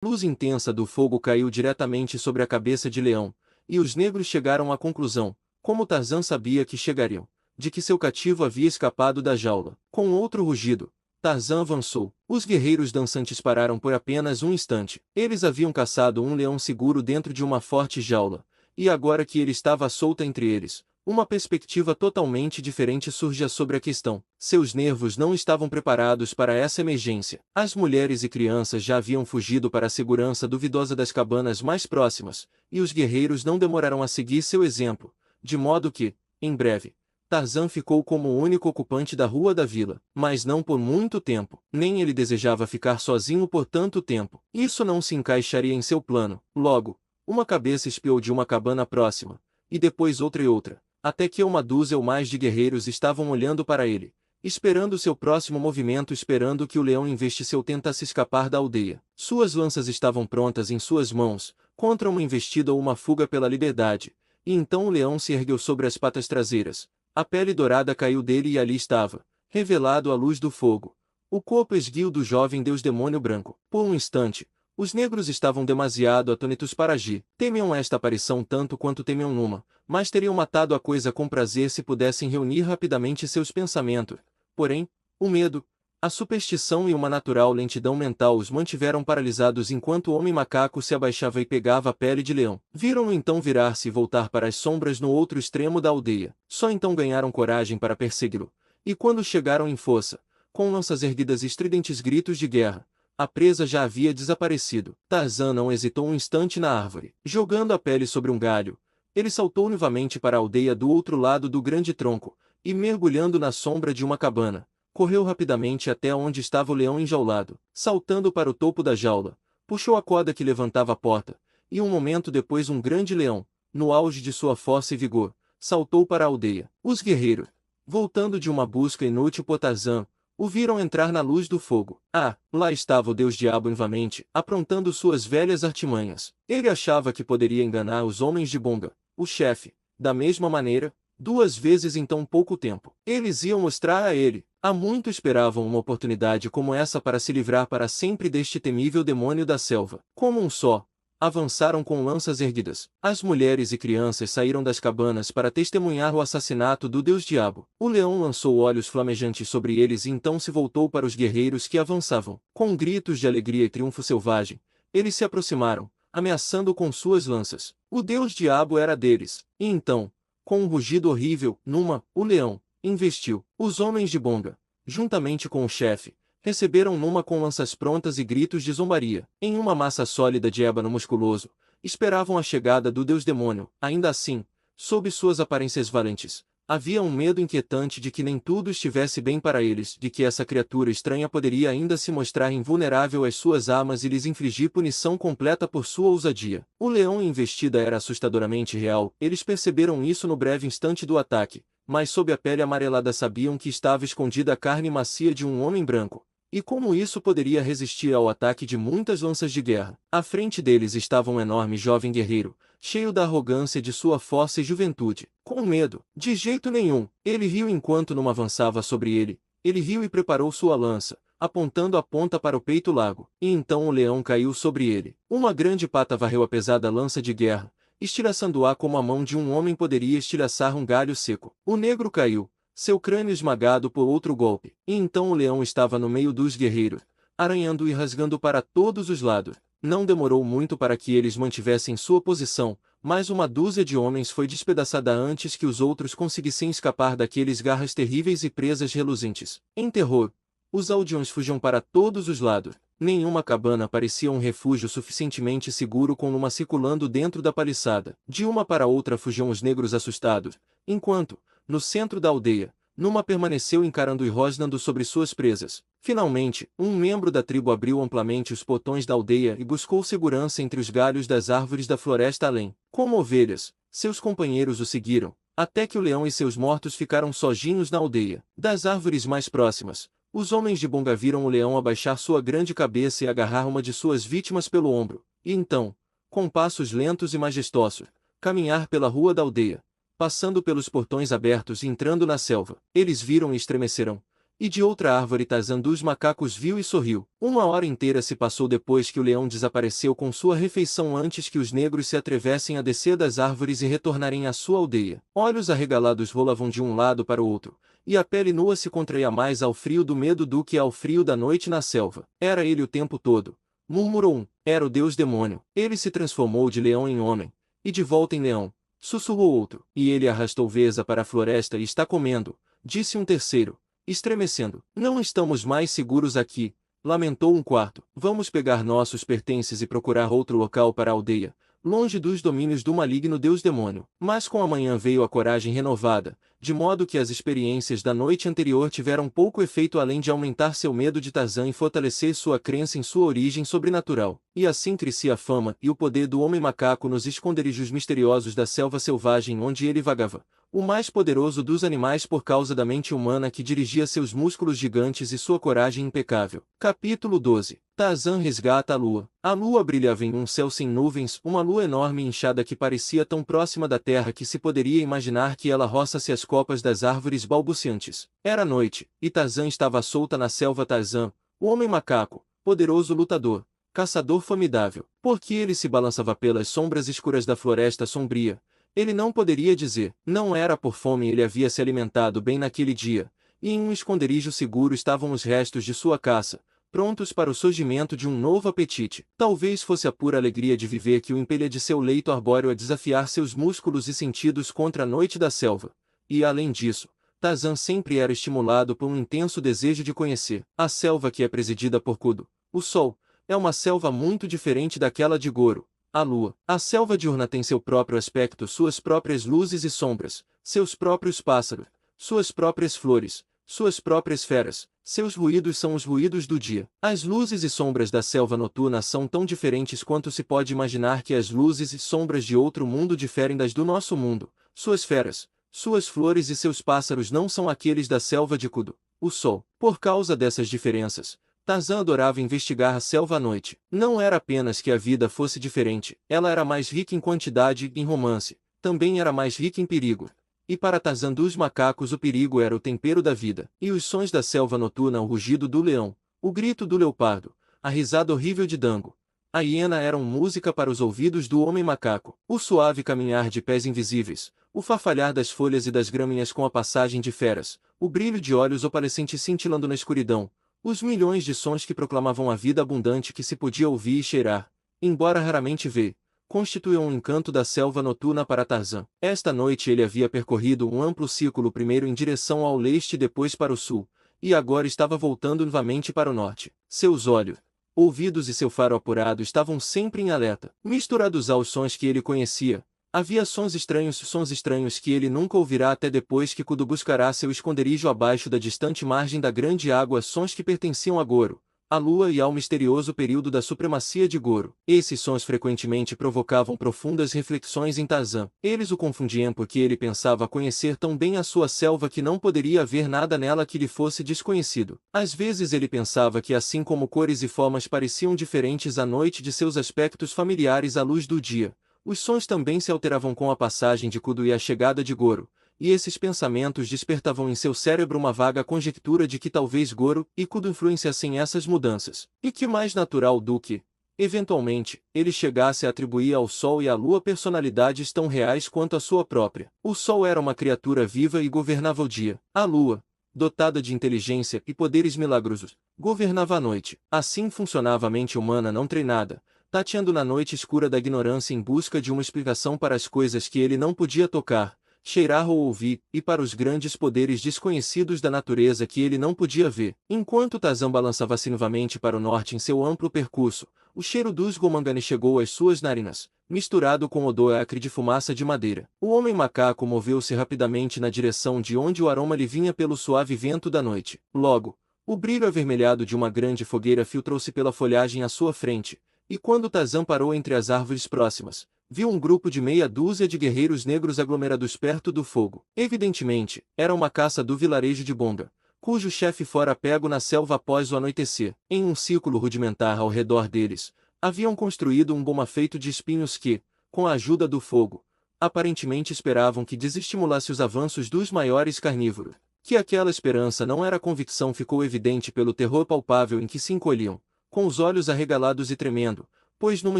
Luz intensa do fogo caiu diretamente sobre a cabeça de Leão, e os negros chegaram à conclusão, como Tarzan sabia que chegariam, de que seu cativo havia escapado da jaula. Com outro rugido, Tarzan avançou. Os guerreiros dançantes pararam por apenas um instante. Eles haviam caçado um leão seguro dentro de uma forte jaula, e agora que ele estava solto entre eles, uma perspectiva totalmente diferente surgia sobre a questão. Seus nervos não estavam preparados para essa emergência. As mulheres e crianças já haviam fugido para a segurança duvidosa das cabanas mais próximas, e os guerreiros não demoraram a seguir seu exemplo, de modo que, em breve, Tarzan ficou como o único ocupante da rua da vila, mas não por muito tempo. Nem ele desejava ficar sozinho por tanto tempo. Isso não se encaixaria em seu plano. Logo, uma cabeça espiou de uma cabana próxima, e depois outra e outra, até que uma dúzia ou mais de guerreiros estavam olhando para ele, esperando seu próximo movimento, esperando que o leão investisse ou tentasse escapar da aldeia. Suas lanças estavam prontas em suas mãos, contra uma investida ou uma fuga pela liberdade, e então o leão se ergueu sobre as patas traseiras. A pele dourada caiu dele e ali estava, revelado à luz do fogo, o corpo esguio do jovem deus-demônio branco. Por um instante, os negros estavam demasiado atônitos para agir. Temiam esta aparição tanto quanto temiam Numa, mas teriam matado a coisa com prazer se pudessem reunir rapidamente seus pensamentos. Porém, o medo, a superstição e uma natural lentidão mental os mantiveram paralisados enquanto o homem-macaco se abaixava e pegava a pele de leão. Viram-no então virar-se e voltar para as sombras no outro extremo da aldeia. Só então ganharam coragem para persegui-lo. E quando chegaram em força, com lanças erguidas e estridentes gritos de guerra, a presa já havia desaparecido. Tarzan não hesitou um instante na árvore. Jogando a pele sobre um galho, ele saltou novamente para a aldeia do outro lado do grande tronco, e mergulhando na sombra de uma cabana, correu rapidamente até onde estava o leão enjaulado. Saltando para o topo da jaula, puxou a corda que levantava a porta, e um momento depois um grande leão, no auge de sua força e vigor, saltou para a aldeia. Os guerreiros, voltando de uma busca inútil por Tarzan, o viram entrar na luz do fogo. Ah, lá estava o Deus-Diabo novamente, aprontando suas velhas artimanhas. Ele achava que poderia enganar os homens de Bonga, o chefe, da mesma maneira, duas vezes em tão pouco tempo. Eles iam mostrar a ele. Há muito esperavam uma oportunidade como essa para se livrar para sempre deste temível demônio da selva. Como um só, avançaram com lanças erguidas. As mulheres e crianças saíram das cabanas para testemunhar o assassinato do Deus-Diabo. O leão lançou olhos flamejantes sobre eles e então se voltou para os guerreiros que avançavam. Com gritos de alegria e triunfo selvagem, eles se aproximaram, ameaçando com suas lanças. O Deus-Diabo era deles. E então, com um rugido horrível, Numa, o leão, investiu. Os homens de Bonga, juntamente com o chefe, receberam Numa com lanças prontas e gritos de zombaria. Em uma massa sólida de ébano musculoso, esperavam a chegada do deus-demônio. Ainda assim, sob suas aparências valentes, havia um medo inquietante de que nem tudo estivesse bem para eles, de que essa criatura estranha poderia ainda se mostrar invulnerável às suas armas e lhes infligir punição completa por sua ousadia. O leão em investida era assustadoramente real. Eles perceberam isso no breve instante do ataque, mas sob a pele amarelada sabiam que estava escondida a carne macia de um homem branco. E como isso poderia resistir ao ataque de muitas lanças de guerra? À frente deles estava um enorme jovem guerreiro, cheio da arrogância de sua força e juventude. Com medo, de jeito nenhum, ele riu enquanto Numa avançava sobre ele. Ele riu e preparou sua lança, apontando a ponta para o peito largo. E então o leão caiu sobre ele. Uma grande pata varreu a pesada lança de guerra, estilhaçando-a como a mão de um homem poderia estilhaçar um galho seco. O negro caiu, seu crânio esmagado por outro golpe. E então o leão estava no meio dos guerreiros, aranhando e rasgando para todos os lados. Não demorou muito para que eles mantivessem sua posição, mas uma dúzia de homens foi despedaçada antes que os outros conseguissem escapar daqueles garras terríveis e presas reluzentes. Em terror, os aldeões fugiam para todos os lados. Nenhuma cabana parecia um refúgio suficientemente seguro com Numa circulando dentro da paliçada. De uma para outra fugiam os negros assustados, enquanto, no centro da aldeia, Numa permaneceu encarando e rosnando sobre suas presas. Finalmente, um membro da tribo abriu amplamente os portões da aldeia e buscou segurança entre os galhos das árvores da floresta além. Como ovelhas, seus companheiros o seguiram, até que o leão e seus mortos ficaram sozinhos na aldeia. Das árvores mais próximas, os homens de Bonga viram o leão abaixar sua grande cabeça e agarrar uma de suas vítimas pelo ombro, e então, com passos lentos e majestosos, caminhar pela rua da aldeia, passando pelos portões abertos e entrando na selva. Eles viram e estremeceram, E de outra árvore Tarzan dos macacos viu e sorriu. Uma hora inteira se passou depois que o leão desapareceu com sua refeição antes que os negros se atrevessem a descer das árvores e retornarem à sua aldeia. Olhos arregalados rolavam de um lado para o outro, e a pele nua se contraía mais ao frio do medo do que ao frio da noite na selva. Era ele o tempo todo, murmurou um. Era o deus demônio. Ele se transformou de leão em homem, e de volta em leão, sussurrou outro. E ele arrastou Vesa para a floresta e está comendo, disse um terceiro, estremecendo. Não estamos mais seguros aqui, lamentou um quarto. Vamos pegar nossos pertences e procurar outro local para a aldeia, longe dos domínios do maligno deus demônio. Mas com a manhã veio a coragem renovada, de modo que as experiências da noite anterior tiveram pouco efeito além de aumentar seu medo de Tarzan e fortalecer sua crença em sua origem sobrenatural. E assim crescia a fama e o poder do homem macaco nos esconderijos misteriosos da selva selvagem onde ele vagava, o mais poderoso dos animais por causa da mente humana que dirigia seus músculos gigantes e sua coragem impecável. Capítulo 12. Tarzan resgata a lua. A lua brilhava em um céu sem nuvens, uma lua enorme e inchada que parecia tão próxima da terra que se poderia imaginar que ela roça-se as copas das árvores balbuciantes. Era noite, e Tarzan estava solta na selva. Tarzan, o homem macaco, poderoso lutador, caçador formidável. Porque ele se balançava pelas sombras escuras da floresta sombria. Ele não poderia dizer. Não era por fome, ele havia se alimentado bem naquele dia, e em um esconderijo seguro estavam os restos de sua caça, prontos para o surgimento de um novo apetite. Talvez fosse a pura alegria de viver que o impelha de seu leito arbóreo a desafiar seus músculos e sentidos contra a noite da selva. E além disso, Tarzan sempre era estimulado por um intenso desejo de conhecer. A selva que é presidida por Kudu, o Sol, é uma selva muito diferente daquela de Goro, a Lua. A selva diurna tem seu próprio aspecto, suas próprias luzes e sombras, seus próprios pássaros, suas próprias flores, suas próprias feras. Seus ruídos são os ruídos do dia. As luzes e sombras da selva noturna são tão diferentes quanto se pode imaginar que as luzes e sombras de outro mundo diferem das do nosso mundo. Suas feras, suas flores e seus pássaros não são aqueles da selva de Kudu, o Sol. Por causa dessas diferenças, Tarzan adorava investigar a selva à noite. Não era apenas que a vida fosse diferente, ela era mais rica em quantidade e em romance, também era mais rica em perigo. E para Tarzan dos macacos o perigo era o tempero da vida. E os sons da selva noturna, o rugido do leão, o grito do leopardo, a risada horrível de Dango, a hiena eram música para os ouvidos do homem macaco. O suave caminhar de pés invisíveis, o farfalhar das folhas e das gramíneas com a passagem de feras, o brilho de olhos opalescentes cintilando na escuridão, os milhões de sons que proclamavam a vida abundante que se podia ouvir e cheirar, embora raramente ver, constituiu um encanto da selva noturna para Tarzan. Esta noite ele havia percorrido um amplo círculo, primeiro em direção ao leste e depois para o sul, e agora estava voltando novamente para o norte. Seus olhos, ouvidos e seu faro apurado estavam sempre em alerta. Misturados aos sons que ele conhecia, havia sons estranhos que ele nunca ouvirá até depois que Kudu buscará seu esconderijo abaixo da distante margem da grande água, sons que pertenciam a Goro, a lua e ao misterioso período da supremacia de Goro. Esses sons frequentemente provocavam profundas reflexões em Tarzan. Eles o confundiam porque ele pensava conhecer tão bem a sua selva que não poderia haver nada nela que lhe fosse desconhecido. Às vezes ele pensava que assim como cores e formas pareciam diferentes à noite de seus aspectos familiares à luz do dia, os sons também se alteravam com a passagem de Kudu e a chegada de Goro. E esses pensamentos despertavam em seu cérebro uma vaga conjectura de que talvez Goro e Kudu influenciassem essas mudanças, e que mais natural do que, eventualmente, ele chegasse a atribuir ao Sol e à Lua personalidades tão reais quanto a sua própria. O Sol era uma criatura viva e governava o dia. A Lua, dotada de inteligência e poderes milagrosos, governava a noite. Assim funcionava a mente humana não treinada, tateando na noite escura da ignorância em busca de uma explicação para as coisas que ele não podia tocar, cheirar ou ouvir, e para os grandes poderes desconhecidos da natureza que ele não podia ver. Enquanto Tarzan balançava-se novamente para o norte em seu amplo percurso, o cheiro dos gomangani chegou às suas narinas, misturado com odor acre de fumaça de madeira. O homem macaco moveu-se rapidamente na direção de onde o aroma lhe vinha pelo suave vento da noite. Logo, o brilho avermelhado de uma grande fogueira filtrou-se pela folhagem à sua frente, e quando Tarzan parou entre as árvores próximas, viu um grupo de meia dúzia de guerreiros negros aglomerados perto do fogo. Evidentemente, era uma caça do vilarejo de Bonga, cujo chefe fora pego na selva após o anoitecer. Em um círculo rudimentar ao redor deles, haviam construído um goma feito de espinhos que, com a ajuda do fogo, aparentemente esperavam que desestimulasse os avanços dos maiores carnívoros. Que aquela esperança não era convicção ficou evidente pelo terror palpável em que se encolhiam, com os olhos arregalados e tremendo, pois Numa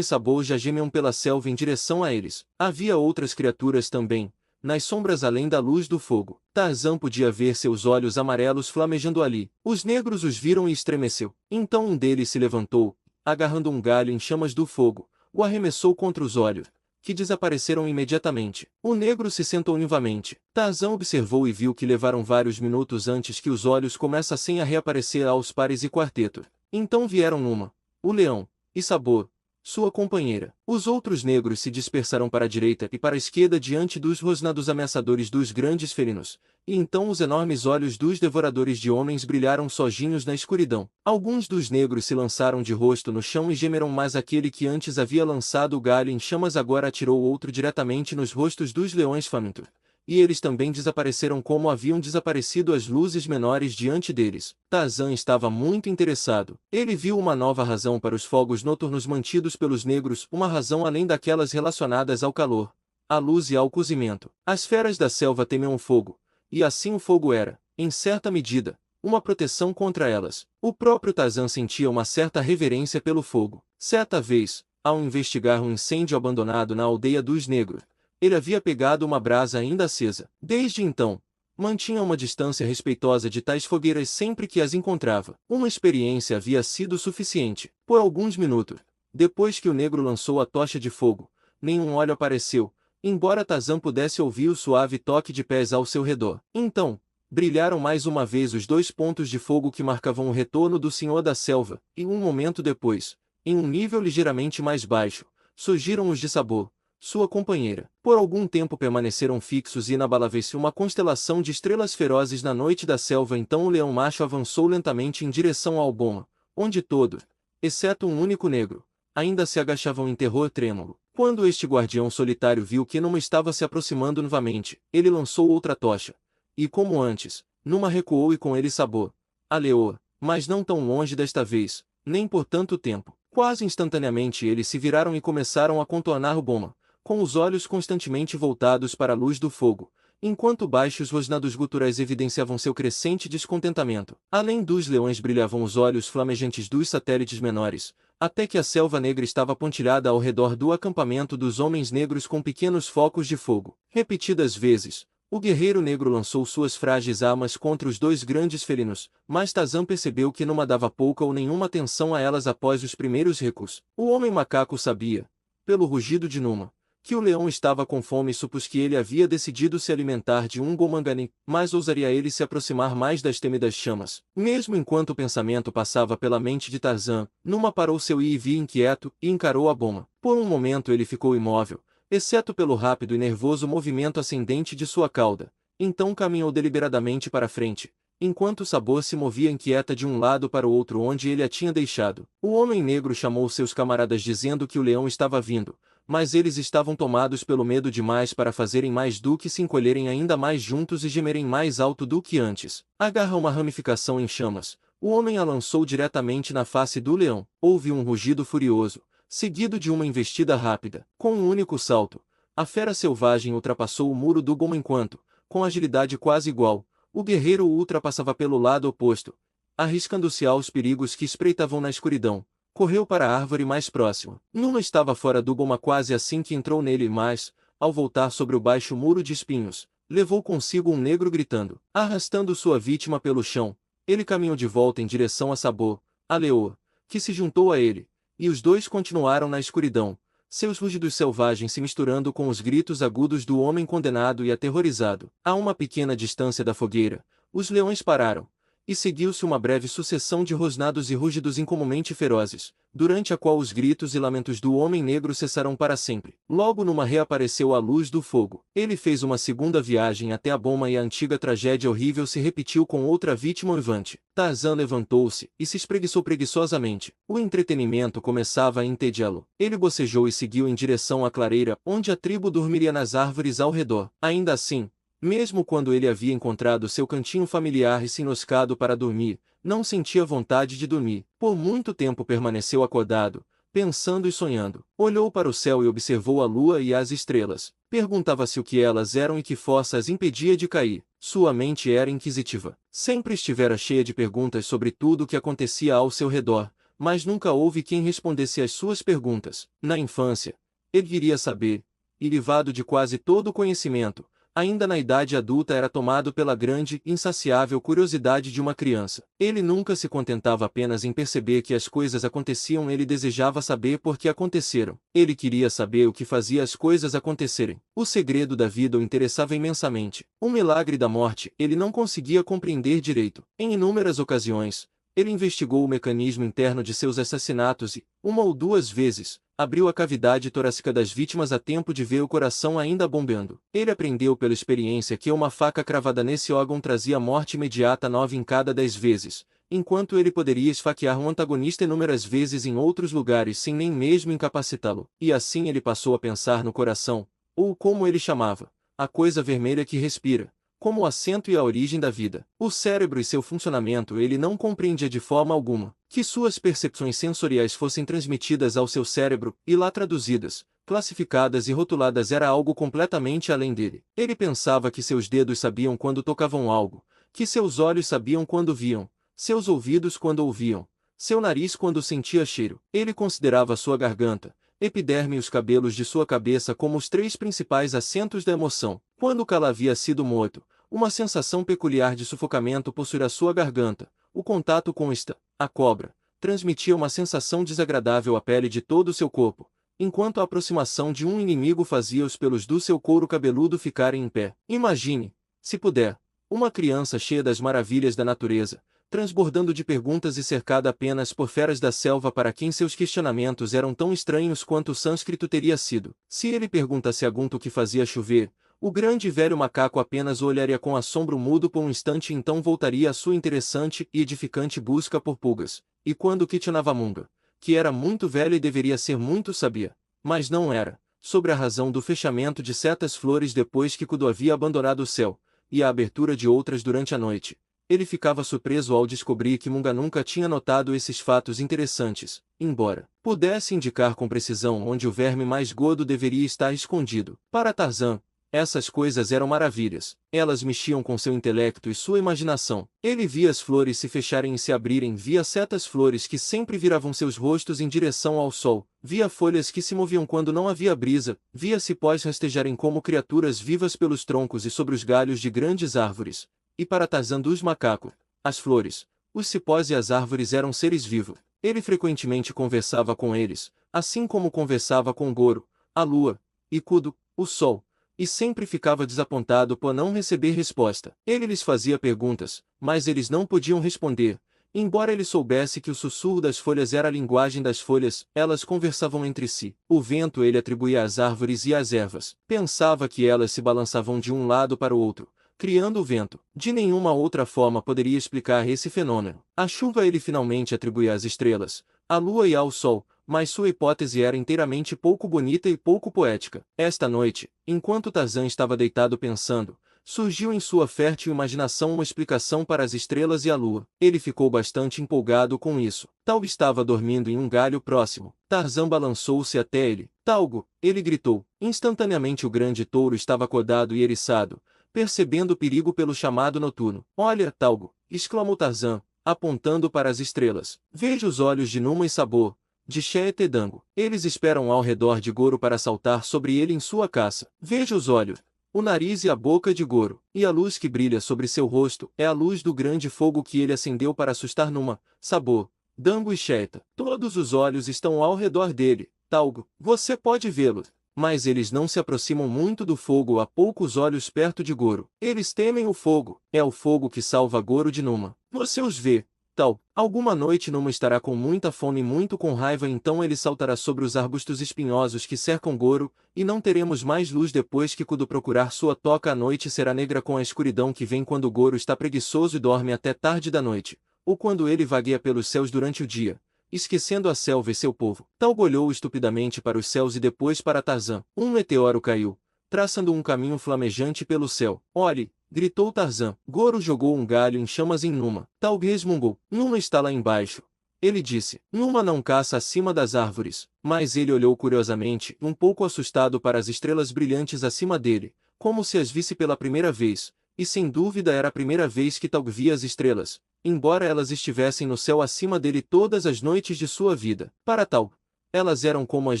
e Sabor já gemiam pela selva em direção a eles. Havia outras criaturas também, nas sombras além da luz do fogo. Tarzan podia ver seus olhos amarelos flamejando ali. Os negros os viram e estremeceu. Então um deles se levantou, agarrando um galho em chamas do fogo, o arremessou contra os olhos, que desapareceram imediatamente. O negro se sentou novamente. Tarzan observou e viu que levaram vários minutos antes que os olhos começassem a reaparecer aos pares e quarteto. Então vieram Numa, o leão, e Sabor, sua companheira. Os outros negros se dispersaram para a direita e para a esquerda diante dos rosnados ameaçadores dos grandes felinos, e então os enormes olhos dos devoradores de homens brilharam sozinhos na escuridão. Alguns dos negros se lançaram de rosto no chão e gemeram, mas aquele que antes havia lançado o galho em chamas agora atirou outro diretamente nos rostos dos leões famintos. E eles também desapareceram como haviam desaparecido as luzes menores diante deles. Tarzan estava muito interessado. Ele viu uma nova razão para os fogos noturnos mantidos pelos negros, uma razão além daquelas relacionadas ao calor, à luz e ao cozimento. As feras da selva temiam o fogo, e assim o fogo era, em certa medida, uma proteção contra elas. O próprio Tarzan sentia uma certa reverência pelo fogo. Certa vez, ao investigar um incêndio abandonado na aldeia dos negros, ele havia pegado uma brasa ainda acesa. Desde então, mantinha uma distância respeitosa de tais fogueiras sempre que as encontrava. Uma experiência havia sido suficiente. Por alguns minutos, depois que o negro lançou a tocha de fogo, nenhum óleo apareceu, embora Tarzan pudesse ouvir o suave toque de pés ao seu redor. Então, brilharam mais uma vez os dois pontos de fogo que marcavam o retorno do Senhor da Selva, e um momento depois, em um nível ligeiramente mais baixo, surgiram os de Sabor, sua companheira. Por algum tempo permaneceram fixos e inabaláveis uma constelação de estrelas ferozes na noite da selva. Então o leão macho avançou lentamente em direção ao boma, onde todos, exceto um único negro, ainda se agachavam em terror trêmulo. Quando este guardião solitário viu que Numa estava se aproximando novamente, ele lançou outra tocha, e como antes, Numa recuou e com ele Sabor, a leoa, mas não tão longe desta vez, nem por tanto tempo. Quase instantaneamente eles se viraram e começaram a contornar o boma, com os olhos constantemente voltados para a luz do fogo, enquanto baixos rosnados guturais evidenciavam seu crescente descontentamento. Além dos leões brilhavam os olhos flamejantes dos satélites menores, até que a selva negra estava pontilhada ao redor do acampamento dos homens negros com pequenos focos de fogo. Repetidas vezes, o guerreiro negro lançou suas frágeis armas contra os dois grandes felinos, mas Tarzan percebeu que Numa dava pouca ou nenhuma atenção a elas após os primeiros recuos. O homem macaco sabia, pelo rugido de Numa, que o leão estava com fome e supôs que ele havia decidido se alimentar de um gomangani, mas ousaria ele se aproximar mais das temidas chamas. Mesmo enquanto o pensamento passava pela mente de Tarzan, Numa parou seu ir e vir inquieto e encarou a boma. Por um momento ele ficou imóvel, exceto pelo rápido e nervoso movimento ascendente de sua cauda. Então caminhou deliberadamente para frente, enquanto Sabor se movia inquieta de um lado para o outro onde ele a tinha deixado. O homem negro chamou seus camaradas dizendo que o leão estava vindo, mas eles estavam tomados pelo medo demais para fazerem mais do que se encolherem ainda mais juntos e gemerem mais alto do que antes. Agarra uma ramificação em chamas. O homem a lançou diretamente na face do leão. Houve um rugido furioso, seguido de uma investida rápida. Com um único salto, a fera selvagem ultrapassou o muro do gomo enquanto, com agilidade quase igual, o guerreiro o ultrapassava pelo lado oposto, arriscando-se aos perigos que espreitavam na escuridão. Correu para a árvore mais próxima. Numa estava fora do goma quase assim que entrou nele, mas, ao voltar sobre o baixo muro de espinhos, levou consigo um negro gritando. Arrastando sua vítima pelo chão, ele caminhou de volta em direção a Sabor, a leoa, que se juntou a ele, e os dois continuaram na escuridão, seus rugidos selvagens se misturando com os gritos agudos do homem condenado e aterrorizado. A uma pequena distância da fogueira, os leões pararam, e seguiu-se uma breve sucessão de rosnados e rúgidos incomumente ferozes, durante a qual os gritos e lamentos do homem negro cessaram para sempre. Logo Numa reapareceu à luz do fogo. Ele fez uma segunda viagem até a boma e a antiga tragédia horrível se repetiu com outra vítima uivante. Tarzan levantou-se e se espreguiçou preguiçosamente. O entretenimento começava a entediá-lo. Ele bocejou e seguiu em direção à clareira, onde a tribo dormiria nas árvores ao redor. Ainda assim, mesmo quando ele havia encontrado seu cantinho familiar e se enroscado para dormir, não sentia vontade de dormir. Por muito tempo permaneceu acordado, pensando e sonhando. Olhou para o céu e observou a lua e as estrelas. Perguntava-se o que elas eram e que força as impedia de cair. Sua mente era inquisitiva. Sempre estivera cheia de perguntas sobre tudo o que acontecia ao seu redor, mas nunca houve quem respondesse às suas perguntas. Na infância, ele queria saber, e livado de quase todo o conhecimento, ainda na idade adulta era tomado pela grande, insaciável curiosidade de uma criança. Ele nunca se contentava apenas em perceber que as coisas aconteciam, ele desejava saber por que aconteceram. Ele queria saber o que fazia as coisas acontecerem. O segredo da vida o interessava imensamente. O milagre da morte ele não conseguia compreender direito. Em inúmeras ocasiões, ele investigou o mecanismo interno de seus assassinatos e, uma ou duas vezes, abriu a cavidade torácica das vítimas a tempo de ver o coração ainda bombeando. Ele aprendeu pela experiência que uma faca cravada nesse órgão trazia morte imediata 9 em cada 10 vezes, enquanto ele poderia esfaquear um antagonista inúmeras vezes em outros lugares sem nem mesmo incapacitá-lo. E assim ele passou a pensar no coração, ou como ele chamava, a coisa vermelha que respira, como o assento e a origem da vida. O cérebro e seu funcionamento ele não compreendia de forma alguma. Que suas percepções sensoriais fossem transmitidas ao seu cérebro, e lá traduzidas, classificadas e rotuladas era algo completamente além dele. Ele pensava que seus dedos sabiam quando tocavam algo, que seus olhos sabiam quando viam, seus ouvidos quando ouviam, seu nariz quando sentia cheiro. Ele considerava sua garganta, epiderme e os cabelos de sua cabeça como os 3 principais assentos da emoção. Quando Kala havia sido morto, uma sensação peculiar de sufocamento possuía sua garganta. O contato com a cobra, transmitia uma sensação desagradável à pele de todo o seu corpo, enquanto a aproximação de um inimigo fazia os pelos do seu couro cabeludo ficarem em pé. Imagine, se puder, uma criança cheia das maravilhas da natureza, transbordando de perguntas e cercada apenas por feras da selva para quem seus questionamentos eram tão estranhos quanto o sânscrito teria sido. Se ele perguntasse a Gunta o que fazia chover, o grande e velho macaco apenas o olharia com assombro mudo por um instante e então voltaria à sua interessante e edificante busca por pulgas. E quando Kitchnavamunga, que era muito velha e deveria ser muito sabia, mas não era, sobre a razão do fechamento de certas flores depois que Kudu havia abandonado o céu, e a abertura de outras durante a noite, ele ficava surpreso ao descobrir que Munga nunca tinha notado esses fatos interessantes, embora pudesse indicar com precisão onde o verme mais gordo deveria estar escondido. Para Tarzan, essas coisas eram maravilhas. Elas mexiam com seu intelecto e sua imaginação. Ele via as flores se fecharem e se abrirem, via certas flores que sempre viravam seus rostos em direção ao sol, via folhas que se moviam quando não havia brisa, via cipós rastejarem como criaturas vivas pelos troncos e sobre os galhos de grandes árvores. E para Tarzan dos macacos, as flores, os cipós e as árvores eram seres vivos. Ele frequentemente conversava com eles, assim como conversava com Goro, a lua, e Kudu, o sol, e sempre ficava desapontado por não receber resposta. Ele lhes fazia perguntas, mas eles não podiam responder. Embora ele soubesse que o sussurro das folhas era a linguagem das folhas, elas conversavam entre si. O vento ele atribuía às árvores e às ervas. Pensava que elas se balançavam de um lado para o outro, criando o vento. De nenhuma outra forma poderia explicar esse fenômeno. A chuva ele finalmente atribuía às estrelas, à lua e ao sol, mas sua hipótese era inteiramente pouco bonita e pouco poética. Esta noite, enquanto Tarzan estava deitado pensando, surgiu em sua fértil imaginação uma explicação para as estrelas e a lua. Ele ficou bastante empolgado com isso. Talgo estava dormindo em um galho próximo. Tarzan balançou-se até ele. Talgo, ele gritou. Instantaneamente o grande touro estava acordado e eriçado, percebendo o perigo pelo chamado noturno. Olha, Talgo, exclamou Tarzan, apontando para as estrelas. Veja os olhos de Numa e Sabor, de Xeetedango. Eles esperam ao redor de Goro para saltar sobre ele em sua caça. Veja os olhos, o nariz e a boca de Goro, e a luz que brilha sobre seu rosto é a luz do grande fogo que ele acendeu para assustar Numa, Sabor, Dango e Xeeta. Todos os olhos estão ao redor dele, Talgo. Você pode vê-los, mas eles não se aproximam muito do fogo a poucos olhos perto de Goro. Eles temem o fogo. É o fogo que salva Goro de Numa. Você os vê. Tal. Alguma noite Numa estará com muita fome e muito com raiva, então ele saltará sobre os arbustos espinhosos que cercam Goro, e não teremos mais luz depois que Kudu procurar sua toca. A noite será negra com a escuridão que vem quando Goro está preguiçoso e dorme até tarde da noite, ou quando ele vagueia pelos céus durante o dia, esquecendo a selva e seu povo. Talgo olhou estupidamente para os céus e depois para Tarzan. Um meteoro caiu, traçando um caminho flamejante pelo céu. Olhe! Gritou Tarzan. Goro jogou um galho em chamas em Numa. Talgo resmungou. Numa está lá embaixo. Ele disse. Numa não caça acima das árvores. Mas ele olhou curiosamente, um pouco assustado para as estrelas brilhantes acima dele, como se as visse pela primeira vez, e sem dúvida era a primeira vez que Taug via as estrelas, embora elas estivessem no céu acima dele todas as noites de sua vida. Para Taug, elas eram como as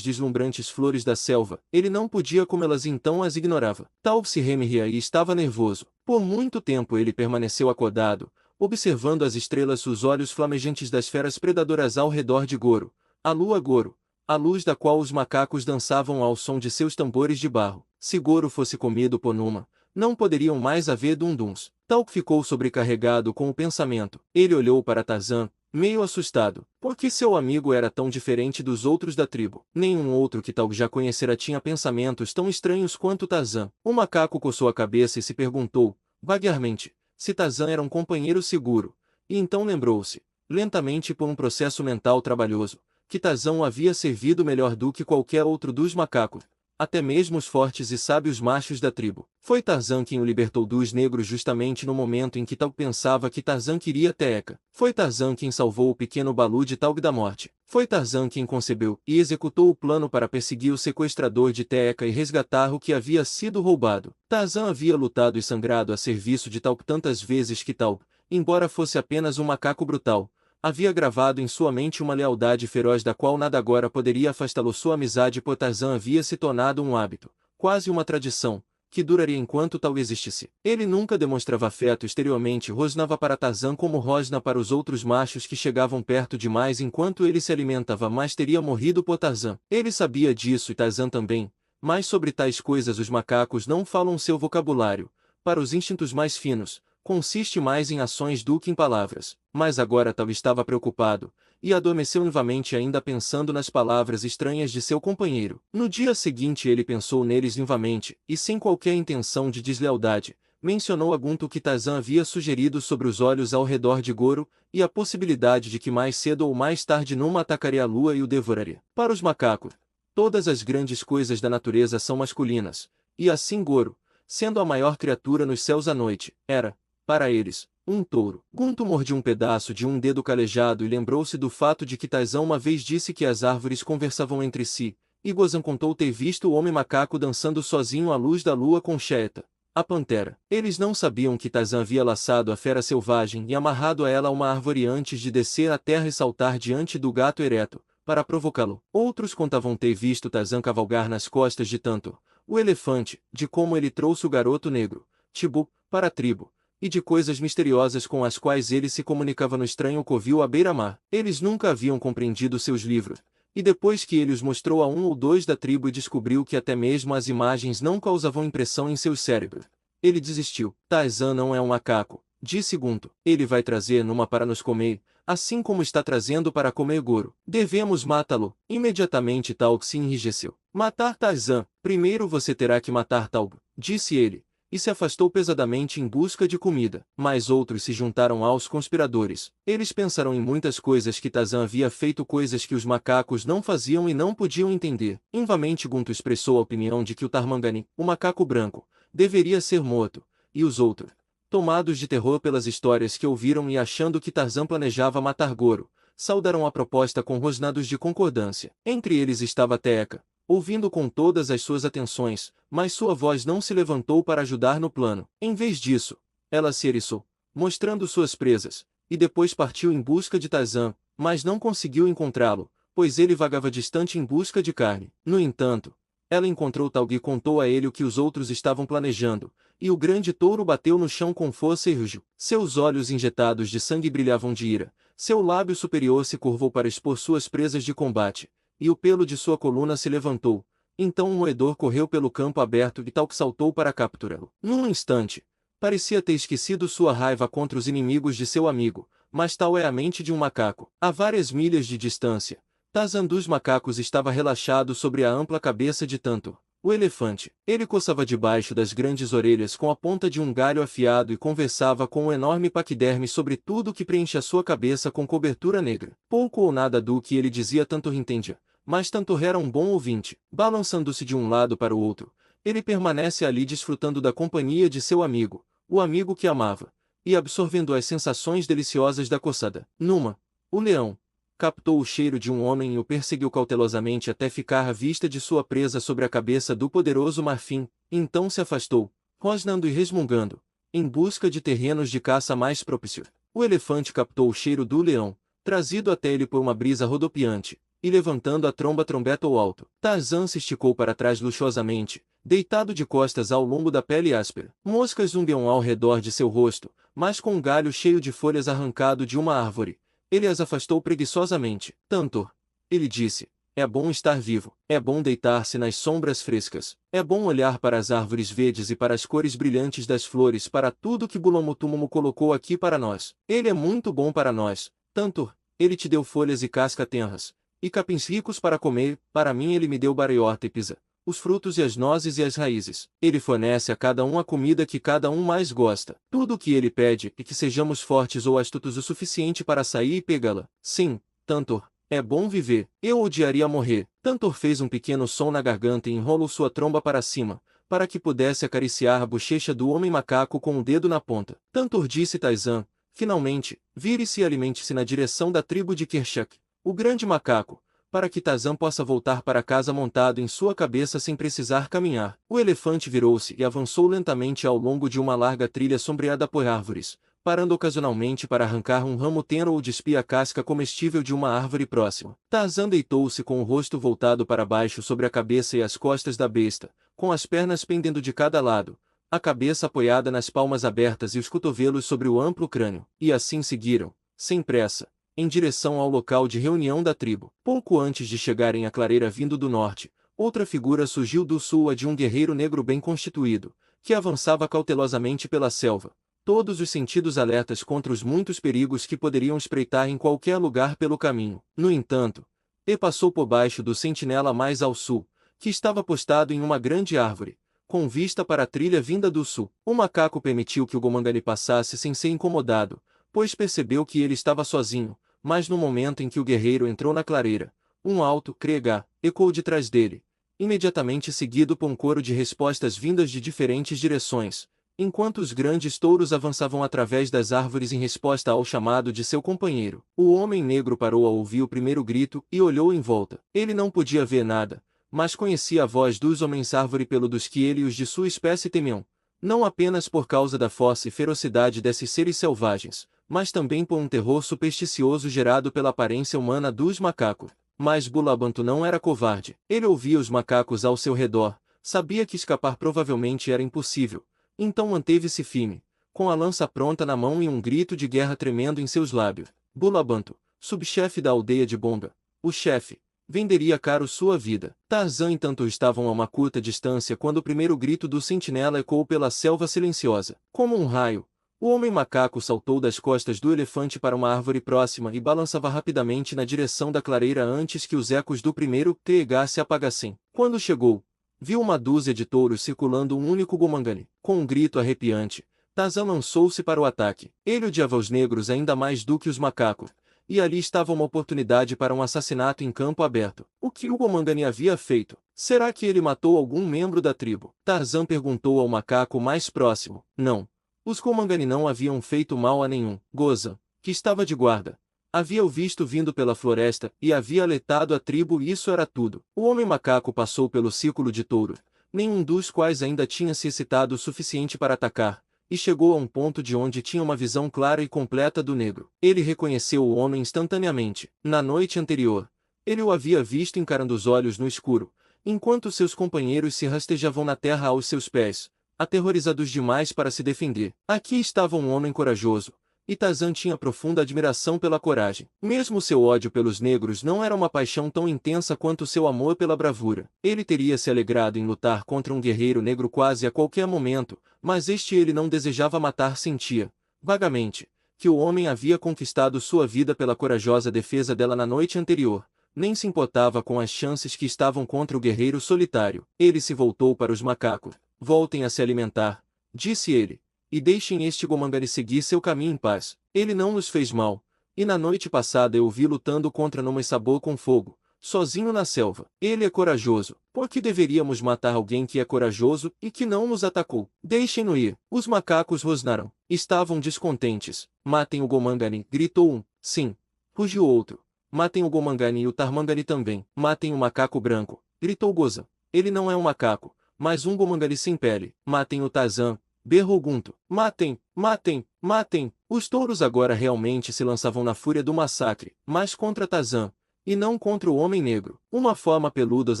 deslumbrantes flores da selva, ele não podia comê-las, então as ignorava. Taug se remeia e estava nervoso. Por muito tempo ele permaneceu acordado, observando as estrelas, os olhos flamejantes das feras predadoras ao redor de Goro, a lua Goro, a luz da qual os macacos dançavam ao som de seus tambores de barro. Se Goro fosse comido por Numa, não poderiam mais haver dunduns. Taug ficou sobrecarregado com o pensamento. Ele olhou para Tarzan, meio assustado, porque seu amigo era tão diferente dos outros da tribo. Nenhum outro que Taug já conhecera tinha pensamentos tão estranhos quanto Tarzan. O macaco coçou a cabeça e se perguntou, vaguemente, se Tarzan era um companheiro seguro, e então lembrou-se, lentamente por um processo mental trabalhoso, que Tarzan o havia servido melhor do que qualquer outro dos macacos, até mesmo os fortes e sábios machos da tribo. Foi Tarzan quem o libertou dos negros justamente no momento em que Taug pensava que Tarzan queria Teeka. Foi Tarzan quem salvou o pequeno Balu de Taug da morte. Foi Tarzan quem concebeu e executou o plano para perseguir o sequestrador de Teeka e resgatar o que havia sido roubado. Tarzan havia lutado e sangrado a serviço de Taug tantas vezes que Taug, embora fosse apenas um macaco brutal, havia gravado em sua mente uma lealdade feroz da qual nada agora poderia afastá-lo. Sua amizade por Tarzan havia se tornado um hábito, quase uma tradição, que duraria enquanto tal existisse. Ele nunca demonstrava afeto exteriormente, rosnava para Tarzan como rosna para os outros machos que chegavam perto demais enquanto ele se alimentava, mas teria morrido por Tarzan. Ele sabia disso e Tarzan também, mas sobre tais coisas os macacos não falam. Seu vocabulário, para os instintos mais finos, consiste mais em ações do que em palavras. Mas agora Taug estava preocupado, e adormeceu novamente ainda pensando nas palavras estranhas de seu companheiro. No dia seguinte ele pensou neles novamente, e sem qualquer intenção de deslealdade, mencionou a Gunto que Tarzan havia sugerido sobre os olhos ao redor de Goro, e a possibilidade de que mais cedo ou mais tarde Numa atacaria a lua e o devoraria. Para os macacos, todas as grandes coisas da natureza são masculinas, e assim Goro, sendo a maior criatura nos céus à noite, era, para eles, um touro. Gunto mordiu um pedaço de um dedo calejado e lembrou-se do fato de que Tarzan uma vez disse que as árvores conversavam entre si, e Gozan contou ter visto o homem macaco dançando sozinho à luz da lua com Sheeta, a pantera. Eles não sabiam que Tarzan havia laçado a fera selvagem e amarrado a ela a uma árvore antes de descer à terra e saltar diante do gato ereto, para provocá-lo. Outros contavam ter visto Tarzan cavalgar nas costas de Tantor, o elefante, de como ele trouxe o garoto negro, Tibu, para a tribo, e de coisas misteriosas com as quais ele se comunicava no estranho covil à beira-mar. Eles nunca haviam compreendido seus livros, e depois que ele os mostrou a um ou dois da tribo e descobriu que até mesmo as imagens não causavam impressão em seus cérebros, ele desistiu. Tarzan não é um macaco, disse Gunto. Ele vai trazer Numa para nos comer, assim como está trazendo para comer Goro. Devemos matá-lo. Imediatamente Taug se enrijeceu. Matar Tarzan. Primeiro você terá que matar Taug, disse ele, e se afastou pesadamente em busca de comida. Mas outros se juntaram aos conspiradores. Eles pensaram em muitas coisas que Tarzan havia feito, coisas que os macacos não faziam e não podiam entender. Invamente Gunto expressou a opinião de que o Tarmangani, o macaco branco, deveria ser morto, e os outros, tomados de terror pelas histórias que ouviram e achando que Tarzan planejava matar Goro, saudaram a proposta com rosnados de concordância. Entre eles estava Teeka, ouvindo com todas as suas atenções, mas sua voz não se levantou para ajudar no plano. Em vez disso, ela se eriçou, mostrando suas presas, e depois partiu em busca de Tarzan, mas não conseguiu encontrá-lo, pois ele vagava distante em busca de carne. No entanto, ela encontrou Taug e contou a ele o que os outros estavam planejando, e o grande touro bateu no chão com força e rugiu. Seus olhos injetados de sangue brilhavam de ira, seu lábio superior se curvou para expor suas presas de combate, e o pelo de sua coluna se levantou. Então um roedor correu pelo campo aberto e Taug saltou para capturá-lo. Num instante, parecia ter esquecido sua raiva contra os inimigos de seu amigo, mas tal é a mente de um macaco. A várias milhas de distância, Tarzan dos macacos estava relaxado sobre a ampla cabeça de Tantor, o elefante. Ele coçava debaixo das grandes orelhas com a ponta de um galho afiado e conversava com um enorme paquiderme sobre tudo que preenche a sua cabeça com cobertura negra. Pouco ou nada do que ele dizia Tantor entendia, mas Tantor era um bom ouvinte. Balançando-se de um lado para o outro, ele permanece ali desfrutando da companhia de seu amigo, o amigo que amava, e absorvendo as sensações deliciosas da coçada. Numa, o leão, captou o cheiro de um homem e o perseguiu cautelosamente até ficar à vista de sua presa sobre a cabeça do poderoso marfim, então se afastou, rosnando e resmungando, em busca de terrenos de caça mais propícios. O elefante captou o cheiro do leão, trazido até ele por uma brisa rodopiante, e levantando a trombetou alto. Tarzan se esticou para trás luxuosamente, deitado de costas ao longo da pele áspera. Moscas zumbiam ao redor de seu rosto, mas com um galho cheio de folhas arrancado de uma árvore, ele as afastou preguiçosamente. Tantor, ele disse, é bom estar vivo, é bom deitar-se nas sombras frescas, é bom olhar para as árvores verdes e para as cores brilhantes das flores, para tudo que Bulomutumumu colocou aqui para nós. Ele é muito bom para nós, Tantor, ele te deu folhas e casca tenras, e capins ricos para comer, para mim ele me deu bariorta e pisa, os frutos e as nozes e as raízes. Ele fornece a cada um a comida que cada um mais gosta. Tudo o que ele pede é que sejamos fortes ou astutos o suficiente para sair e pegá-la. Sim, Tantor, é bom viver. Eu odiaria morrer. Tantor fez um pequeno som na garganta e enrolou sua tromba para cima, para que pudesse acariciar a bochecha do homem macaco com o dedo na ponta. Tantor disse Tarzan, finalmente, vire-se e alimente-se na direção da tribo de Kershak, o grande macaco, para que Tarzan possa voltar para casa montado em sua cabeça sem precisar caminhar. O elefante virou-se e avançou lentamente ao longo de uma larga trilha sombreada por árvores, parando ocasionalmente para arrancar um ramo tenro ou despir a casca comestível de uma árvore próxima. Tarzan deitou-se com o rosto voltado para baixo sobre a cabeça e as costas da besta, com as pernas pendendo de cada lado, a cabeça apoiada nas palmas abertas e os cotovelos sobre o amplo crânio. E assim seguiram, sem pressa, em direção ao local de reunião da tribo. Pouco antes de chegarem à clareira vindo do norte, outra figura surgiu do sul, a de um guerreiro negro bem constituído, que avançava cautelosamente pela selva, todos os sentidos alertas contra os muitos perigos que poderiam espreitar em qualquer lugar pelo caminho. No entanto, ele passou por baixo do sentinela mais ao sul, que estava postado em uma grande árvore, com vista para a trilha vinda do sul. O macaco permitiu que o Gomangani passasse sem ser incomodado, pois percebeu que ele estava sozinho, mas no momento em que o guerreiro entrou na clareira, um alto "Krega" ecoou de trás dele, imediatamente seguido por um coro de respostas vindas de diferentes direções, enquanto os grandes touros avançavam através das árvores em resposta ao chamado de seu companheiro. O homem negro parou ao ouvir o primeiro grito e olhou em volta. Ele não podia ver nada, mas conhecia a voz dos homens-árvore pelo dos que ele e os de sua espécie temiam, não apenas por causa da força e ferocidade desses seres selvagens, mas também por um terror supersticioso gerado pela aparência humana dos macacos. Mas Bulabantu não era covarde. Ele ouvia os macacos ao seu redor, sabia que escapar provavelmente era impossível, então manteve-se firme, com a lança pronta na mão e um grito de guerra tremendo em seus lábios. Bulabantu, subchefe da aldeia de Bonga, o chefe, venderia caro sua vida. Tarzan e Tantor estavam a uma curta distância quando o primeiro grito do sentinela ecoou pela selva silenciosa. Como um raio, o homem macaco saltou das costas do elefante para uma árvore próxima e balançava rapidamente na direção da clareira antes que os ecos do primeiro "Krega" se apagassem. Quando chegou, viu uma dúzia de touros circulando um único Gomangani. Com um grito arrepiante, Tarzan lançou-se para o ataque. Ele odiava os negros ainda mais do que os macacos, e ali estava uma oportunidade para um assassinato em campo aberto. O que o Gomangani havia feito? Será que ele matou algum membro da tribo? Tarzan perguntou ao macaco mais próximo. Não. Os Gomangani não haviam feito mal a nenhum. Goza, que estava de guarda, havia o visto vindo pela floresta e havia alertado a tribo e isso era tudo. O homem macaco passou pelo círculo de touros, nenhum dos quais ainda tinha se excitado o suficiente para atacar, e chegou a um ponto de onde tinha uma visão clara e completa do negro. Ele reconheceu o homem instantaneamente. Na noite anterior, ele o havia visto encarando os olhos no escuro, enquanto seus companheiros se rastejavam na terra aos seus pés, aterrorizados demais para se defender. Aqui estava um homem corajoso, e Tarzan tinha profunda admiração pela coragem. Mesmo seu ódio pelos negros não era uma paixão tão intensa quanto seu amor pela bravura. Ele teria se alegrado em lutar contra um guerreiro negro quase a qualquer momento, mas este ele não desejava matar. Sentia, vagamente, que o homem havia conquistado sua vida pela corajosa defesa dela na noite anterior. Nem se importava com as chances que estavam contra o guerreiro solitário. Ele se voltou para os macacos. Voltem a se alimentar, disse ele, e deixem este Gomangani seguir seu caminho em paz. Ele não nos fez mal, e na noite passada eu o vi lutando contra Numa e Sabor com fogo, sozinho na selva. Ele é corajoso. Por que deveríamos matar alguém que é corajoso e que não nos atacou? Deixem-no ir. Os macacos rosnaram. Estavam descontentes. Matem o Gomangani, gritou um. Sim, rugiu outro. Matem o Gomangani e o Tarmangani também. Matem o macaco branco, gritou Goza. Ele não é um macaco, mas um Gomangani sem pele. Matem o Tarzan, berrou Gunto. Matem, matem, matem. Os touros agora realmente se lançavam na fúria do massacre, mas contra Tarzan, e não contra o homem negro. Uma forma peluda os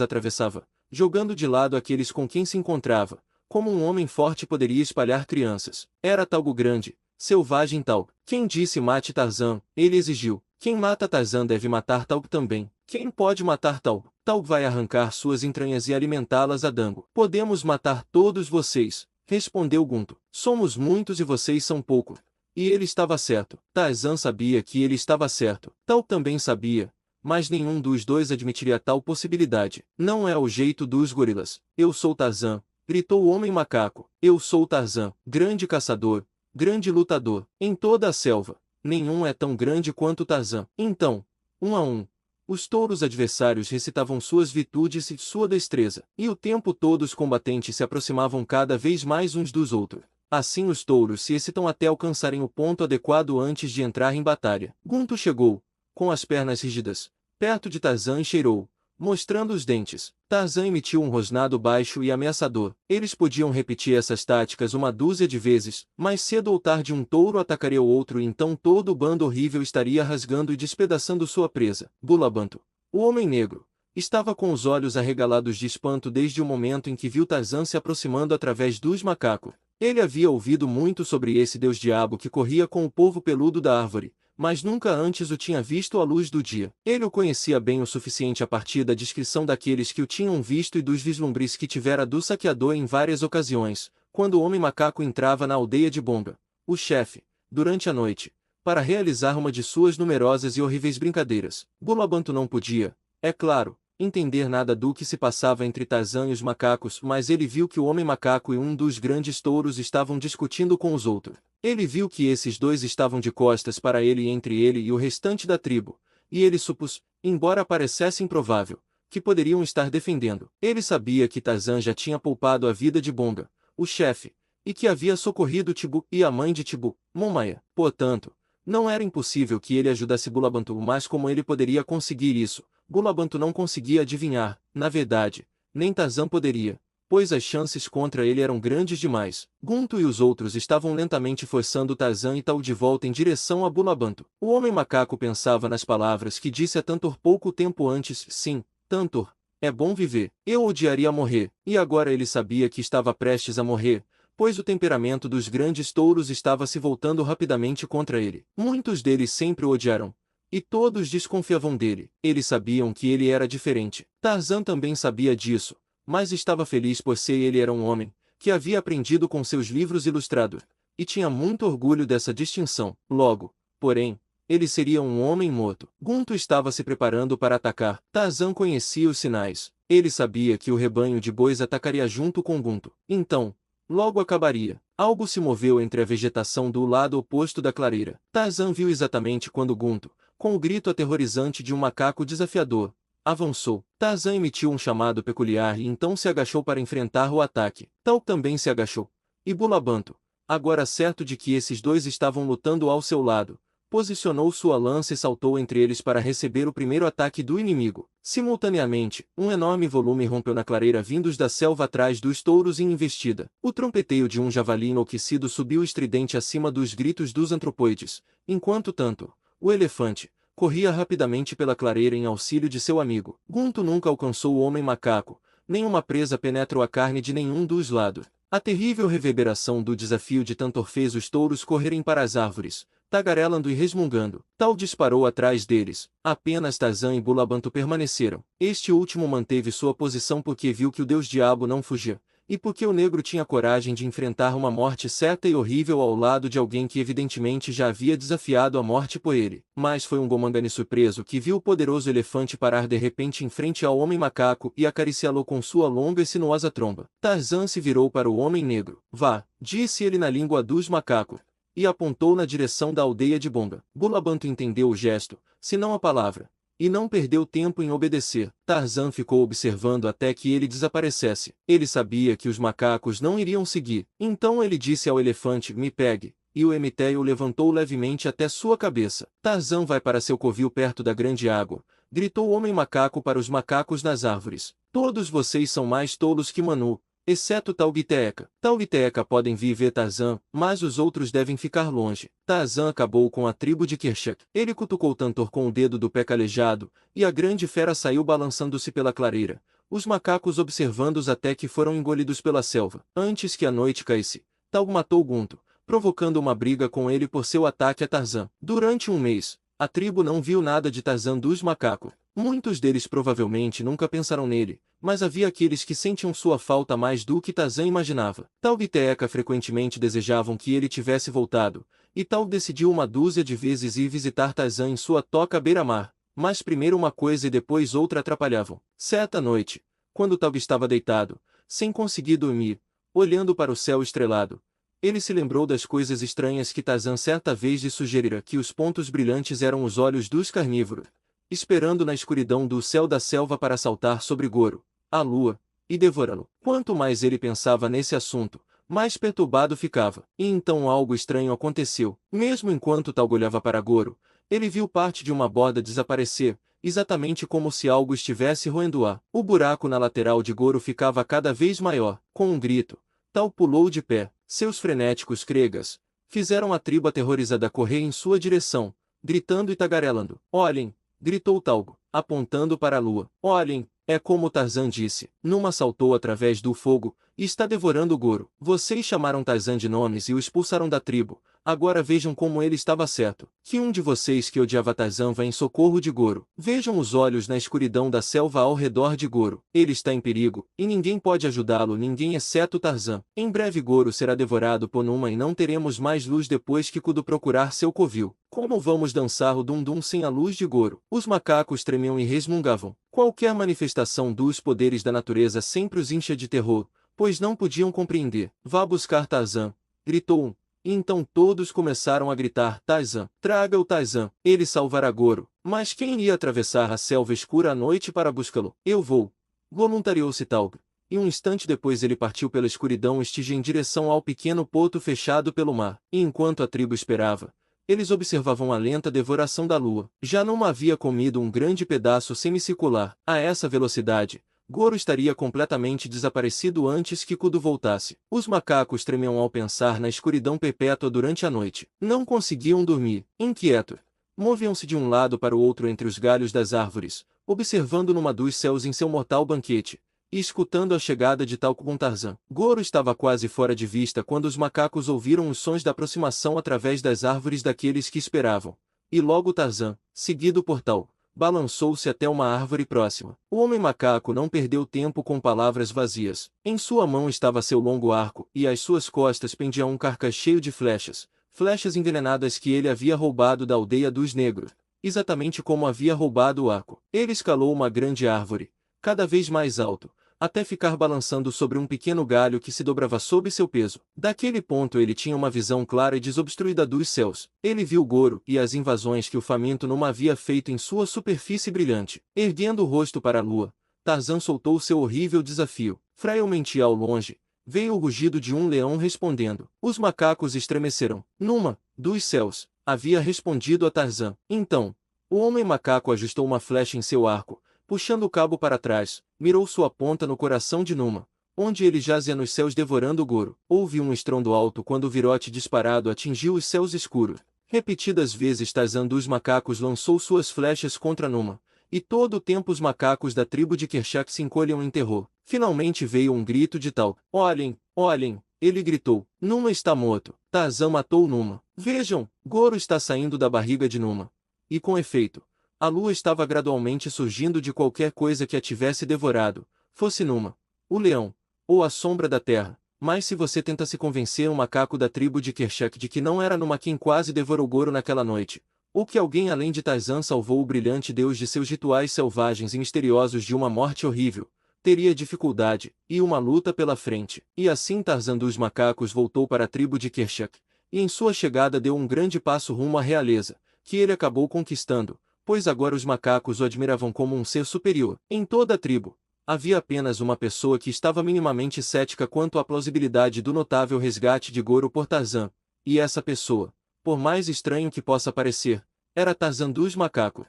atravessava, jogando de lado aqueles com quem se encontrava, como um homem forte poderia espalhar crianças. Era Talgo grande, selvagem Talgo. Quem disse mate Tarzan, ele exigiu. Quem mata Tarzan deve matar Talgo também. Quem pode matar Talgo? Talgo vai arrancar suas entranhas e alimentá-las a Dango. Podemos matar todos vocês, respondeu Gunto. Somos muitos e vocês são poucos. E ele estava certo. Tarzan sabia que ele estava certo. Talgo também sabia, mas nenhum dos dois admitiria tal possibilidade. Não é o jeito dos gorilas. Eu sou Tarzan, gritou o homem macaco. Eu sou Tarzan, grande caçador, grande lutador. Em toda a selva, nenhum é tão grande quanto Tarzan. Então, um a um, os touros adversários recitavam suas virtudes e sua destreza, e o tempo todo os combatentes se aproximavam cada vez mais uns dos outros. Assim os touros se excitam até alcançarem o ponto adequado antes de entrar em batalha. Gunto chegou, com as pernas rígidas, perto de Tarzan e cheirou, mostrando os dentes. Tarzan emitiu um rosnado baixo e ameaçador. Eles podiam repetir essas táticas uma dúzia de vezes, mas cedo ou tarde um touro atacaria o outro e então todo o bando horrível estaria rasgando e despedaçando sua presa. Bulabanto, o homem negro, estava com os olhos arregalados de espanto desde o momento em que viu Tarzan se aproximando através dos macacos. Ele havia ouvido muito sobre esse deus-diabo que corria com o povo peludo da árvore, mas nunca antes o tinha visto à luz do dia. Ele o conhecia bem o suficiente a partir da descrição daqueles que o tinham visto e dos vislumbres que tivera do saqueador em várias ocasiões, quando o homem macaco entrava na aldeia de Bonga, o chefe, durante a noite, para realizar uma de suas numerosas e horríveis brincadeiras. Bulabanto não podia, é claro, entender nada do que se passava entre Tarzan e os macacos, mas ele viu que o homem macaco e um dos grandes touros estavam discutindo com os outros. Ele viu que esses dois estavam de costas para ele e entre ele e o restante da tribo, e ele supôs, embora parecesse improvável, que poderiam estar defendendo. Ele sabia que Tarzan já tinha poupado a vida de Bonga, o chefe, e que havia socorrido Tibu e a mãe de Tibu, Momaya. Portanto, não era impossível que ele ajudasse Bulabanto, mas como ele poderia conseguir isso? Bulabanto não conseguia adivinhar, na verdade, nem Tarzan poderia, pois as chances contra ele eram grandes demais. Gunto e os outros estavam lentamente forçando Tarzan e Tal de volta em direção a Bulabanto. O homem macaco pensava nas palavras que disse a Tantor pouco tempo antes. Sim, Tantor, é bom viver. Eu odiaria morrer. E agora ele sabia que estava prestes a morrer, pois o temperamento dos grandes touros estava se voltando rapidamente contra ele. Muitos deles sempre o odiaram, e todos desconfiavam dele. Eles sabiam que ele era diferente. Tarzan também sabia disso, mas estava feliz por ser ele era um homem, que havia aprendido com seus livros ilustrados, e tinha muito orgulho dessa distinção. Logo, porém, ele seria um homem morto. Gunto estava se preparando para atacar. Tarzan conhecia os sinais. Ele sabia que o rebanho de bois atacaria junto com Gunto. Então, logo acabaria. Algo se moveu entre a vegetação do lado oposto da clareira. Tarzan viu exatamente quando Gunto, com o grito aterrorizante de um macaco desafiador, avançou. Tarzan emitiu um chamado peculiar e então se agachou para enfrentar o ataque. Tal também se agachou. E Bulabanto, agora certo de que esses dois estavam lutando ao seu lado, posicionou sua lança e saltou entre eles para receber o primeiro ataque do inimigo. Simultaneamente, um enorme volume rompeu na clareira vindos da selva atrás dos touros em investida. O trompeteio de um javali enlouquecido subiu estridente acima dos gritos dos antropoides, enquanto tanto, o elefante corria rapidamente pela clareira em auxílio de seu amigo. Gunto nunca alcançou o homem macaco, nenhuma presa penetrou a carne de nenhum dos lados. A terrível reverberação do desafio de Tantor fez os touros correrem para as árvores, tagarelando e resmungando. Tal disparou atrás deles. Apenas Tarzan e Bulabanto permaneceram. Este último manteve sua posição porque viu que o deus-diabo não fugia, e porque o negro tinha coragem de enfrentar uma morte certa e horrível ao lado de alguém que evidentemente já havia desafiado a morte por ele. Mas foi um Gomangani surpreso que viu o poderoso elefante parar de repente em frente ao homem macaco e acariciá-lo com sua longa e sinuosa tromba. Tarzan se virou para o homem negro. Vá, disse ele na língua dos macacos, e apontou na direção da aldeia de Bonga. Bulabanto entendeu o gesto, se não a palavra, e não perdeu tempo em obedecer. Tarzan ficou observando até que ele desaparecesse. Ele sabia que os macacos não iriam seguir. Então ele disse ao elefante: me pegue, e o Emeteio levantou levemente até sua cabeça. Tarzan vai para seu covil perto da grande água, gritou o homem macaco para os macacos nas árvores. Todos vocês são mais tolos que Manu, exceto Taugiteca. Taugiteca podem vir ver Tarzan, mas os outros devem ficar longe. Tarzan acabou com a tribo de Kershak. Ele cutucou Tantor com o dedo do pé calejado, e a grande fera saiu balançando-se pela clareira, os macacos observando-os até que foram engolidos pela selva. Antes que a noite caísse, Taug matou Gunto, provocando uma briga com ele por seu ataque a Tarzan. Durante um mês, a tribo não viu nada de Tarzan dos macacos. Muitos deles provavelmente nunca pensaram nele, mas havia aqueles que sentiam sua falta mais do que Tarzan imaginava. Taug e Teca frequentemente desejavam que ele tivesse voltado, e Taug decidiu uma dúzia de vezes ir visitar Tarzan em sua toca à beira-mar, mas primeiro uma coisa e depois outra atrapalhavam. Certa noite, quando Taug estava deitado, sem conseguir dormir, olhando para o céu estrelado, ele se lembrou das coisas estranhas que Tarzan certa vez lhe sugerira, que os pontos brilhantes eram os olhos dos carnívoros, esperando na escuridão do céu da selva para saltar sobre Goro, a lua, e devorá-lo. Quanto mais ele pensava nesse assunto, mais perturbado ficava. E então algo estranho aconteceu. Mesmo enquanto Taug olhava para Goro, ele viu parte de uma borda desaparecer, exatamente como se algo estivesse roendo-a. O buraco na lateral de Goro ficava cada vez maior. Com um grito, Taug pulou de pé. Seus frenéticos cregas fizeram a tribo aterrorizada correr em sua direção, gritando e tagarelando. Olhem! Gritou Taug, apontando para a lua. Olhem, é como Tarzan disse. Numa saltou através do fogo, e está devorando Goro. Vocês chamaram Tarzan de nomes e o expulsaram da tribo. Agora vejam como ele estava certo. Que um de vocês que odiava Tarzan vá em socorro de Goro. Vejam os olhos na escuridão da selva ao redor de Goro. Ele está em perigo, e ninguém pode ajudá-lo, ninguém exceto Tarzan. Em breve Goro será devorado por Numa e não teremos mais luz depois que Kudu procurar seu covil. Como vamos dançar o dum-dum sem a luz de Goro? Os macacos tremiam e resmungavam. Qualquer manifestação dos poderes da natureza sempre os enchia de terror, pois não podiam compreender. Vá buscar Tarzan, gritou um. E então todos começaram a gritar: Tarzan, traga o Tarzan, ele salvará Goro. Mas quem iria atravessar a selva escura à noite para buscá-lo? Eu vou. Voluntariou-se Taug. E um instante depois ele partiu pela escuridão Estige em direção ao pequeno porto fechado pelo mar. E enquanto a tribo esperava, eles observavam a lenta devoração da lua. Já não havia comido um grande pedaço semicircular. A essa velocidade, Goro estaria completamente desaparecido antes que Kudu voltasse. Os macacos tremiam ao pensar na escuridão perpétua durante a noite. Não conseguiam dormir. Inquietos, moviam-se de um lado para o outro entre os galhos das árvores, observando Numa dos céus em seu mortal banquete, e escutando a chegada de Taug com Tarzan. Goro estava quase fora de vista quando os macacos ouviram os sons da aproximação através das árvores daqueles que esperavam. E logo Tarzan, seguido por Taug, balançou-se até uma árvore próxima. O homem macaco não perdeu tempo com palavras vazias. Em sua mão estava seu longo arco, e às suas costas pendia um carcaj cheio de flechas, flechas envenenadas que ele havia roubado da aldeia dos negros, exatamente como havia roubado o arco. Ele escalou uma grande árvore, cada vez mais alto, até ficar balançando sobre um pequeno galho que se dobrava sob seu peso. Daquele ponto ele tinha uma visão clara e desobstruída dos céus. Ele viu Goro e as invasões que o faminto Numa havia feito em sua superfície brilhante. Erguendo o rosto para a lua, Tarzan soltou seu horrível desafio. Frailmente ao longe, veio o rugido de um leão respondendo. Os macacos estremeceram. Numa, dos céus, havia respondido a Tarzan. Então, o homem macaco ajustou uma flecha em seu arco, puxando o cabo para trás, mirou sua ponta no coração de Numa, onde ele jazia nos céus devorando Goro. Houve um estrondo alto quando o virote disparado atingiu os céus escuros. Repetidas vezes Tarzan dos macacos lançou suas flechas contra Numa, e todo o tempo os macacos da tribo de Kershak se encolhiam em terror. Finalmente veio um grito de Taug. Olhem, olhem, ele gritou. Numa está morto. Tarzan matou Numa. Vejam, Goro está saindo da barriga de Numa. E com efeito, a lua estava gradualmente surgindo de qualquer coisa que a tivesse devorado, fosse Numa, o leão, ou a sombra da terra. Mas se você tenta se convencer um macaco da tribo de Kershak de que não era Numa quem quase devorou Goro naquela noite, ou que alguém além de Tarzan salvou o brilhante deus de seus rituais selvagens e misteriosos de uma morte horrível, teria dificuldade, e uma luta pela frente. E assim Tarzan dos macacos voltou para a tribo de Kershak, e em sua chegada deu um grande passo rumo à realeza, que ele acabou conquistando, pois agora os macacos o admiravam como um ser superior. Em toda a tribo, havia apenas uma pessoa que estava minimamente cética quanto à plausibilidade do notável resgate de Goro por Tarzan, E essa pessoa, por mais estranho que possa parecer, era Tarzan dos macacos.